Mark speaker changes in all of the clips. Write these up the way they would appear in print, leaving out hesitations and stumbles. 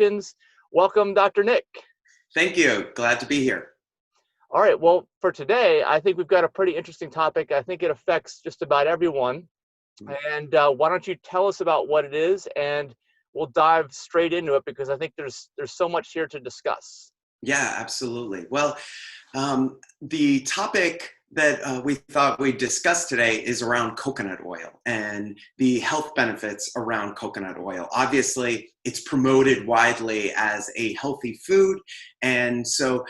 Speaker 1: Atkins. Welcome, Dr. Nick.
Speaker 2: Thank you. Glad to be here.
Speaker 1: All right, well, for today, I think we've got a pretty interesting topic. I think it affects just about everyone. And why don't you tell us about what it is, and we'll dive straight into it because I think there's so much here to discuss.
Speaker 2: Yeah, absolutely. Well, the topic that we thought we'd discuss today is around coconut oil and the health benefits around coconut oil. Obviously, it's promoted widely as a healthy food. And so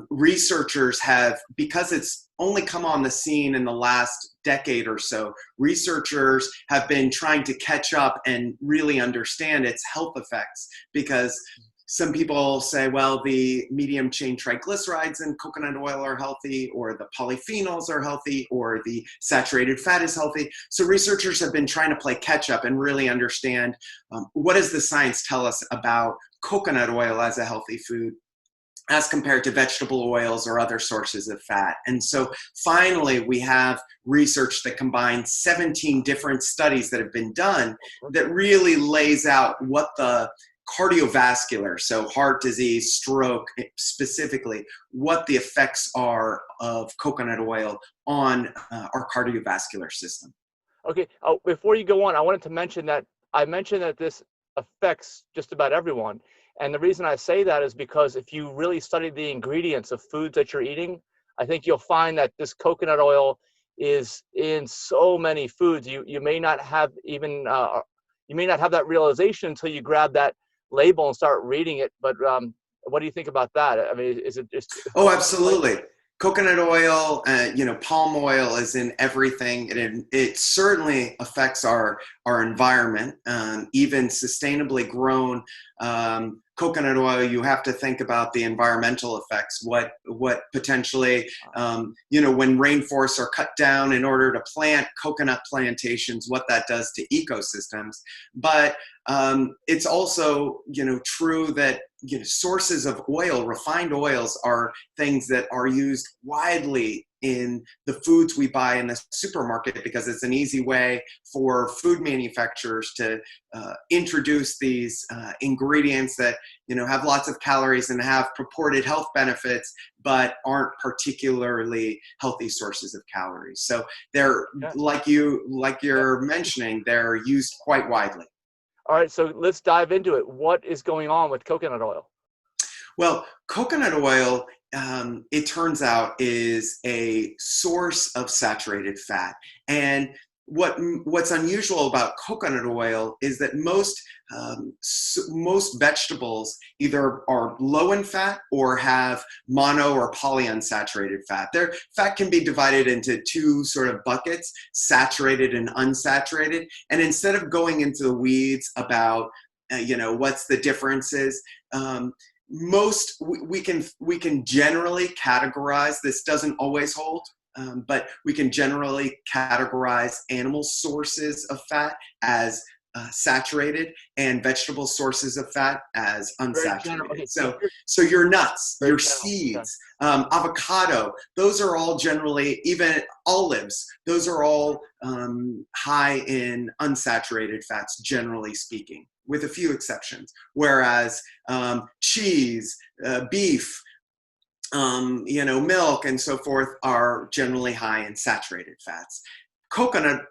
Speaker 2: researchers have, because it's only come on the scene in the last decade or so, researchers have been trying to catch up and really understand its health effects, because some people say, well, the medium chain triglycerides in coconut oil are healthy, or the polyphenols are healthy, or the saturated fat is healthy. So researchers have been trying to play catch up and really understand what does the science tell us about coconut oil as a healthy food as compared to vegetable oils or other sources of fat. And so finally, we have research that combines 17 different studies that have been done that really lays out what the cardiovascular, so heart disease, stroke specifically, what the effects are of coconut oil on our cardiovascular system.
Speaker 1: Okay, before you go on, I wanted to mention that I mentioned that this affects just about everyone. And the reason I say that is because if you really study the ingredients of foods that you're eating, I think you'll find that this coconut oil is in so many foods. You may not have even you may not have that realization until you grab that label and start reading it. But what do you think about that? I mean, is it just?
Speaker 2: Oh, absolutely. Coconut oil, palm oil is in everything. It certainly affects our environment. Even sustainably grown coconut oil, you have to think about the environmental effects. What potentially, when rainforests are cut down in order to plant coconut plantations, what that does to ecosystems. But it's also, true that sources of oil, refined oils, are things that are used widely in the foods we buy in the supermarket, because it's an easy way for food manufacturers to introduce these ingredients that have lots of calories and have purported health benefits, but aren't particularly healthy sources of calories. So they're, like you're mentioning, they're used quite widely.
Speaker 1: All right, so let's dive into it. What is going on with coconut oil?
Speaker 2: Well, coconut oil, it turns out, is a source of saturated fat. And what's unusual about coconut oil is that most vegetables either are low in fat or have mono or polyunsaturated fat. Their fat can be divided into two sort of buckets, saturated and unsaturated. And instead of going into the weeds about what's the differences, we can generally categorize. This doesn't always hold, but we can generally categorize animal sources of fat as saturated and vegetable sources of fat as unsaturated. Okay. So your nuts, your seeds, avocado, those are all generally, even olives, those are all high in unsaturated fats, generally speaking, with a few exceptions. Whereas cheese, beef, milk, and so forth are generally high in saturated fats. Coconut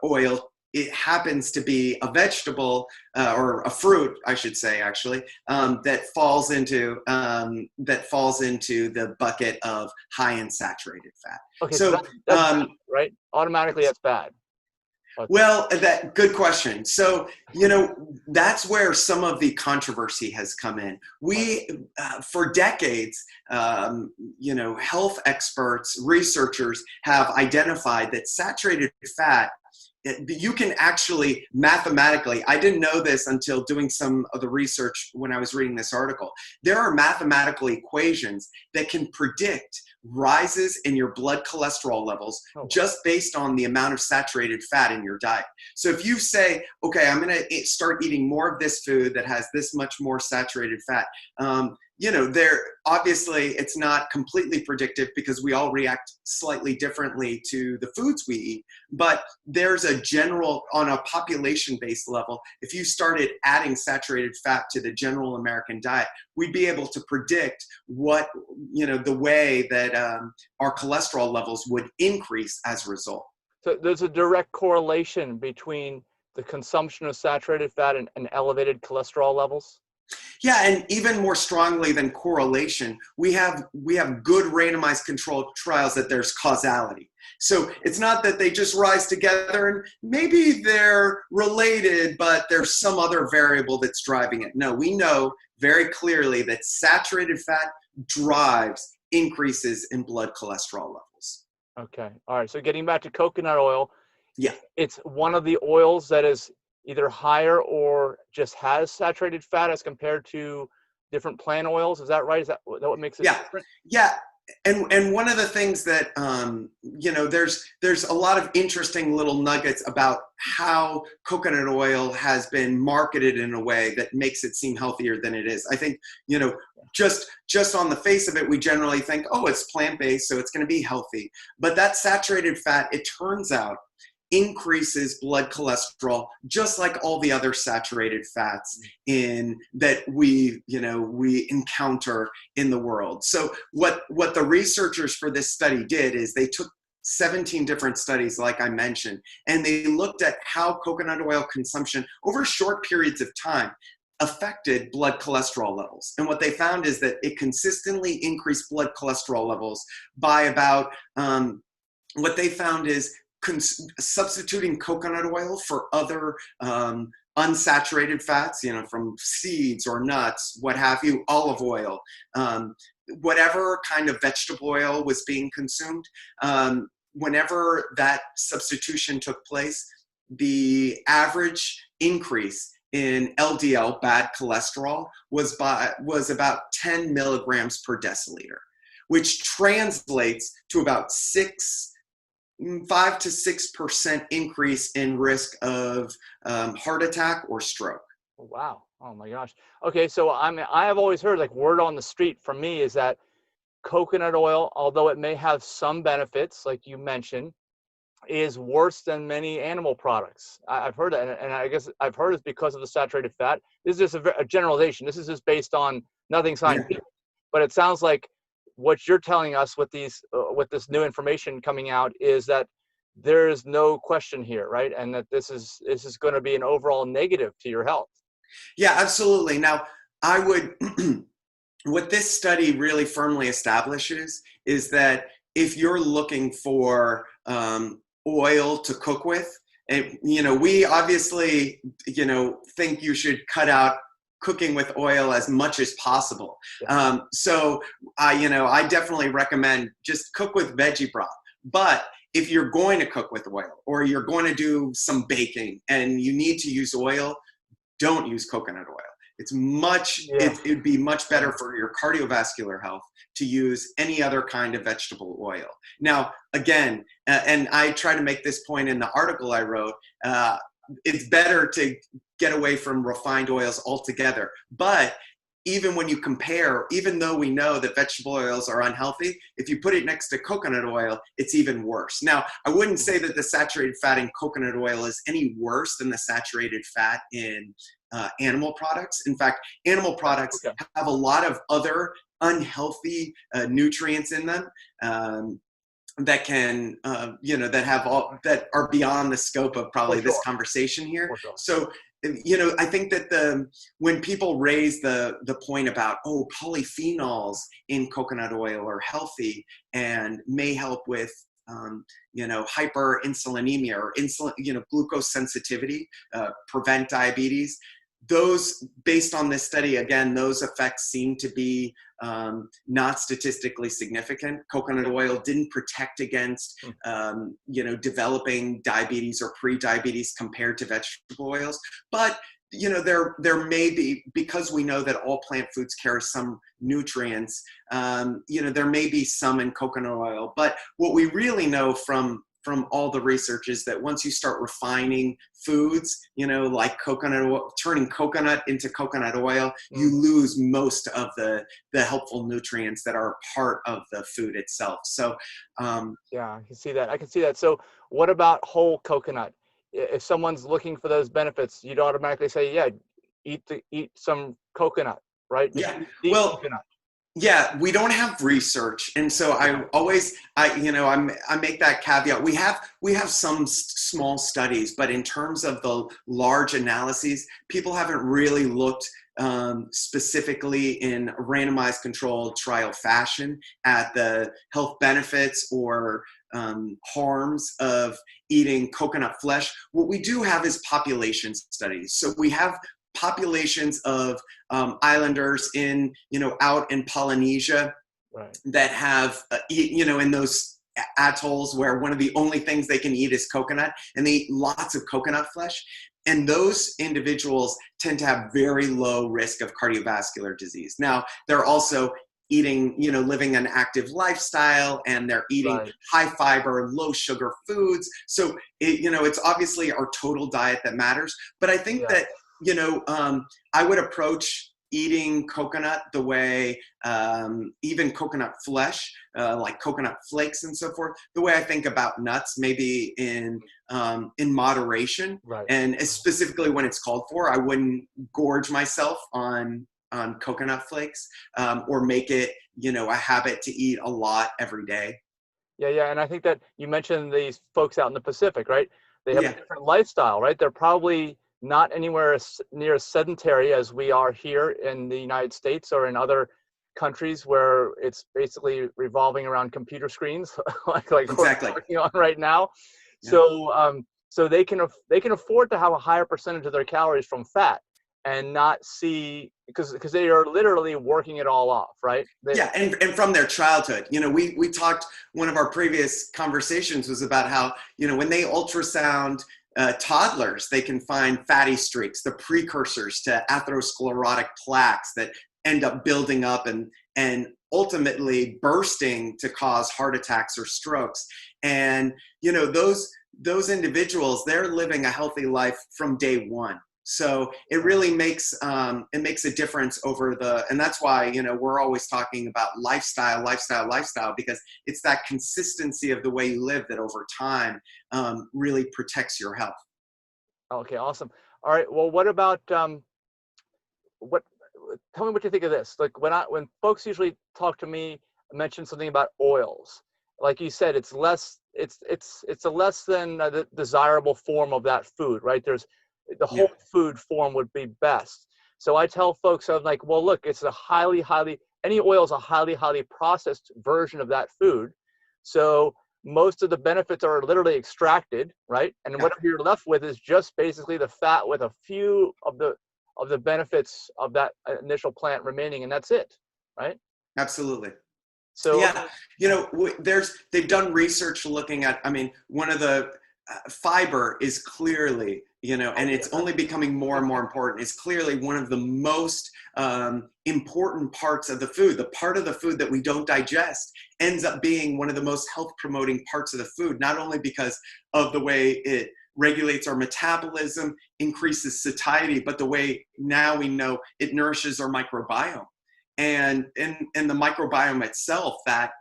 Speaker 2: oil, it happens to be a vegetable or a fruit, I should say, actually, that falls into the bucket of high in saturated fat.
Speaker 1: Okay, so that's bad, right? Automatically, that's bad.
Speaker 2: Okay. Well, good question. So, that's where some of the controversy has come in. We, for decades, health experts, researchers have identified that saturated fat, you can actually mathematically, I didn't know this until doing some of the research when I was reading this article, there are mathematical equations that can predict rises in your blood cholesterol levels just based on the amount of saturated fat in your diet. So if you say, okay, I'm going to start eating more of this food that has this much more saturated fat, there obviously it's not completely predictive because we all react slightly differently to the foods we eat, but there's a general, on a population-based level, if you started adding saturated fat to the general American diet, we'd be able to predict what, the way that our cholesterol levels would increase as a result.
Speaker 1: So there's a direct correlation between the consumption of saturated fat and elevated cholesterol levels?
Speaker 2: Yeah, and even more strongly than correlation, we have good randomized controlled trials that there's causality. So it's not that they just rise together and maybe they're related, but there's some other variable that's driving it. No, we know very clearly that saturated fat drives increases in blood cholesterol levels.
Speaker 1: Okay. All right. So getting back to coconut oil,
Speaker 2: Yeah.
Speaker 1: it's one of the oils that is either higher or just has saturated fat as compared to different plant oils. Is that right? Is that what makes it different?
Speaker 2: Yeah. And one of the things that, there's a lot of interesting little nuggets about how coconut oil has been marketed in a way that makes it seem healthier than it is. I think, just on the face of it, we generally think, oh, it's plant-based, so it's going to be healthy. But that saturated fat, it turns out, increases blood cholesterol just like all the other saturated fats that we encounter in the world. So what the researchers for this study did is they took 17 different studies, like I mentioned, and they looked at how coconut oil consumption over short periods of time affected blood cholesterol levels. And what they found is that it consistently increased blood cholesterol levels by about, what they found is substituting coconut oil for other unsaturated fats, from seeds or nuts, what have you, olive oil, whatever kind of vegetable oil was being consumed, whenever that substitution took place, the average increase in LDL, bad cholesterol, was about 10 milligrams per deciliter, which translates to about 5 to 6% increase in risk of heart attack or stroke.
Speaker 1: Wow. Oh my gosh. Okay. So I have always heard, like, word on the street from me is that coconut oil, although it may have some benefits, like you mentioned, is worse than many animal products. I've heard that, and I guess I've heard it's because of the saturated fat. This is just a generalization. This is just based on nothing scientific, but it sounds like what you're telling us with with this new information coming out is that there is no question here, right? And that this is going to be an overall negative to your health.
Speaker 2: Yeah, absolutely. Now, I would, what this study really firmly establishes is that if you're looking for oil to cook with, and, we obviously, think you should cut out cooking with oil as much as possible. So I definitely recommend just cook with veggie broth. But if you're going to cook with oil or you're going to do some baking and you need to use oil, don't use coconut oil. It'd be much better for your cardiovascular health to use any other kind of vegetable oil. Now, again, and I try to make this point in the article I wrote, it's better to get away from refined oils altogether. But even when you compare, even though we know that vegetable oils are unhealthy, if you put it next to coconut oil, it's even worse. Now, I wouldn't say that the saturated fat in coconut oil is any worse than the saturated fat in animal products. In fact, animal products have a lot of other unhealthy nutrients in them that can, that are beyond the scope of probably this conversation here. So, I think that when people raise the point about, polyphenols in coconut oil are healthy and may help with, hyperinsulinemia or glucose sensitivity, prevent diabetes. Those, based on this study, again, those effects seem to be not statistically significant. Coconut oil didn't protect against, developing diabetes or pre-diabetes compared to vegetable oils. But, there may be, because we know that all plant foods carry some nutrients, there may be some in coconut oil. But what we really know from from all the research is that once you start refining foods, like coconut oil, turning coconut into coconut oil, you lose most of the helpful nutrients that are part of the food itself. So,
Speaker 1: yeah, I can see that. I can see that. So what about whole coconut? If someone's looking for those benefits, you'd automatically say, yeah, eat some coconut, right? Just
Speaker 2: yeah,
Speaker 1: eat
Speaker 2: well,
Speaker 1: coconut.
Speaker 2: yeah, we don't have research, and so I make that caveat. We have some small studies, but in terms of the large analyses, people haven't really looked specifically in a randomized controlled trial fashion at the health benefits or harms of eating coconut flesh. What we do have is population studies. So we have populations of islanders out in Polynesia,
Speaker 1: Right.
Speaker 2: that have in those atolls where one of the only things they can eat is coconut, and they eat lots of coconut flesh, and those individuals tend to have very low risk of cardiovascular disease. Now, they're also eating, living an active lifestyle, and they're eating
Speaker 1: Right.
Speaker 2: high fiber, low sugar foods. So it's obviously our total diet that matters. But I think
Speaker 1: Yeah.
Speaker 2: that I would approach eating coconut the way, even coconut flesh, like coconut flakes and so forth, the way I think about nuts, maybe in moderation,
Speaker 1: Right.
Speaker 2: and specifically when it's called for. I wouldn't gorge myself on coconut flakes, or make it a habit to eat a lot every day.
Speaker 1: Yeah, yeah, and I think that you mentioned these folks out in the Pacific, right? They have a
Speaker 2: Yeah,
Speaker 1: different lifestyle, right? They're probably not anywhere near as sedentary as we are here in the United States or in other countries where it's basically revolving around computer screens, like we're
Speaker 2: exactly.
Speaker 1: working on right now.
Speaker 2: Yeah.
Speaker 1: So they can afford to have a higher percentage of their calories from fat and not see because they are literally working it all off, right?
Speaker 2: Yeah, and from their childhood, we talked. One of our previous conversations was about how when they ultrasound toddlers, they can find fatty streaks, the precursors to atherosclerotic plaques that end up building up and ultimately bursting to cause heart attacks or strokes. And those individuals, they're living a healthy life from day one. So it really makes a difference and that's why we're always talking about lifestyle, because it's that consistency of the way you live that over time really protects your health.
Speaker 1: Okay, awesome. All right. Well, what about what? Tell me what you think of this. Like when folks usually talk to me, mention something about oils. Like you said, it's less. It's a less than desirable form of that food, right? There's the
Speaker 2: Yeah,
Speaker 1: whole food form would be best. So I tell folks, I'm like, well, look, it's a highly any oil is a highly processed version of that food. So most of the benefits are literally extracted, right? And
Speaker 2: yeah,
Speaker 1: what you're left with is just basically the fat with a few of the benefits of that initial plant remaining, and that's it, right?
Speaker 2: absolutely.
Speaker 1: So
Speaker 2: Yeah, they've done research looking at. I mean, one of the fiber is clearly, and it's only becoming more and more important. Is clearly one of the most important parts of the food. The part of the food that we don't digest ends up being one of the most health promoting parts of the food. Not only because of the way it regulates our metabolism, increases satiety, but the way now we know it nourishes our microbiome. And in the microbiome itself, that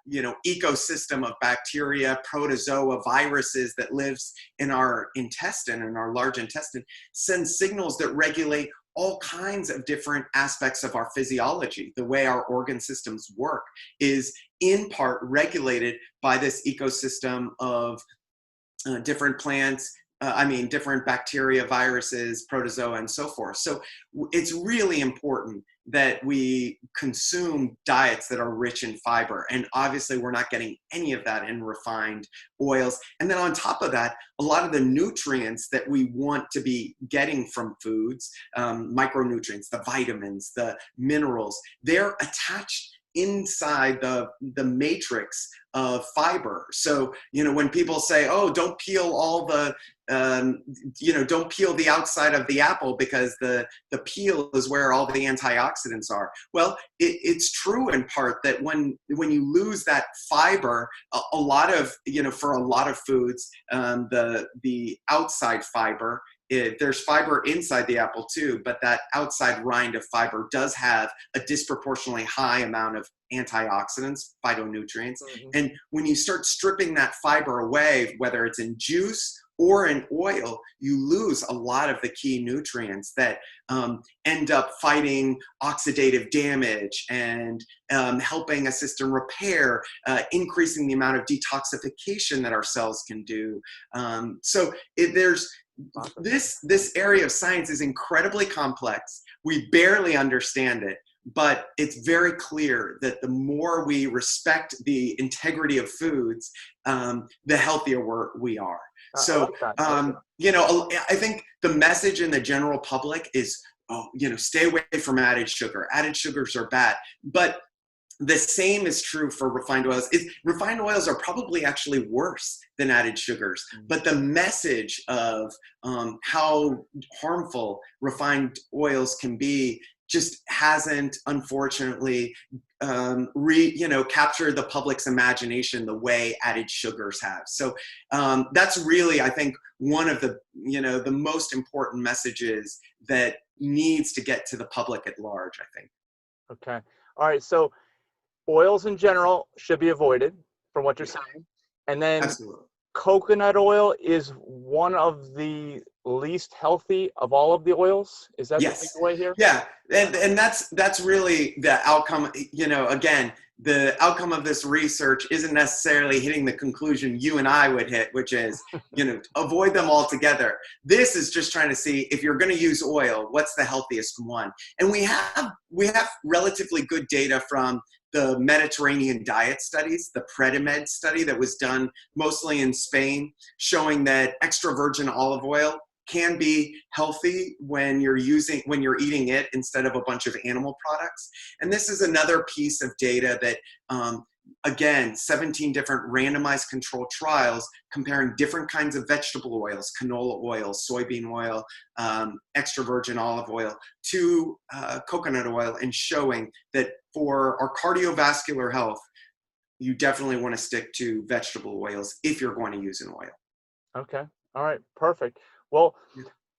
Speaker 2: ecosystem of bacteria, protozoa, viruses that lives in our intestine, in our large intestine, sends signals that regulate all kinds of different aspects of our physiology. The way our organ systems work is in part regulated by this ecosystem of different plants, different bacteria, viruses, protozoa, and so forth. So it's really important that we consume diets that are rich in fiber. And obviously, we're not getting any of that in refined oils. And then on top of that, a lot of the nutrients that we want to be getting from foods, micronutrients, the vitamins, the minerals, they're attached inside the matrix of fiber. So, when people say, oh, don't peel all the, don't peel the outside of the apple because the peel is where all the antioxidants are. Well, it's true in part that when you lose that fiber, a lot of, for a lot of foods, the outside fiber, there's fiber inside the apple too, but that outside rind of fiber does have a disproportionately high amount of antioxidants, phytonutrients.
Speaker 1: Mhm.
Speaker 2: And when you start stripping that fiber away, whether it's in juice or in oil, you lose a lot of the key nutrients that end up fighting oxidative damage and helping a system repair, increasing the amount of detoxification that our cells can do. There's this area of science is incredibly complex. We barely understand it, but it's very clear that the more we respect the integrity of foods, the healthier we are. So, I think the message in the general public is, stay away from added sugar. Added sugars are bad. But the same is true for refined oils. Refined oils are probably actually worse than added sugars, but the message of how harmful refined oils can be just hasn't, unfortunately, captured the public's imagination the way added sugars have. So that's really, I think, one of the most important messages that needs to get to the public at large, I think.
Speaker 1: Okay. All right. So oils in general should be avoided from what you're saying. And then
Speaker 2: Absolutely.
Speaker 1: Coconut oil is one of the least healthy of all of the oils. Is that the takeaway here?
Speaker 2: Yeah. And that's really the outcome. Again, the outcome of this research isn't necessarily hitting the conclusion you and I would hit, which is, avoid them altogether. This is just trying to see, if you're going to use oil, what's the healthiest one? And we have relatively good data from the Mediterranean diet studies, the Predimed study that was done mostly in Spain, showing that extra virgin olive oil can be healthy when you're eating it instead of a bunch of animal products. And this is another piece of data that, again, 17 different randomized controlled trials comparing different kinds of vegetable oils, canola oil, soybean oil, extra virgin olive oil, to coconut oil, and showing that for our cardiovascular health, you definitely want to stick to vegetable oils if you're going to use an oil.
Speaker 1: Okay. All right. Perfect. Well,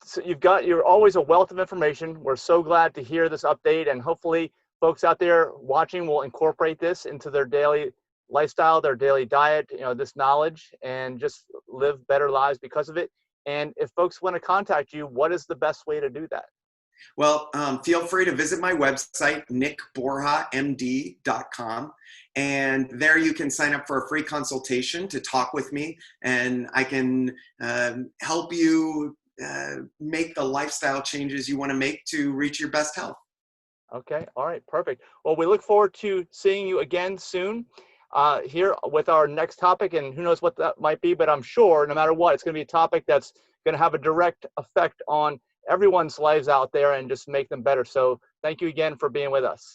Speaker 1: so you're always a wealth of information. We're so glad to hear this update, and hopefully folks out there watching will incorporate this into their daily lifestyle, their daily diet, this knowledge, and just live better lives because of it. And if folks want to contact you, what is the best way to do that?
Speaker 2: Well, feel free to visit my website, nickborjamd.com. And there you can sign up for a free consultation to talk with me, and I can help you make the lifestyle changes you want to make to reach your best health.
Speaker 1: Okay. All right. Perfect. Well, we look forward to seeing you again soon here with our next topic, and who knows what that might be, but I'm sure no matter what, it's going to be a topic that's going to have a direct effect on everyone's lives out there and just make them better. So thank you again for being with us.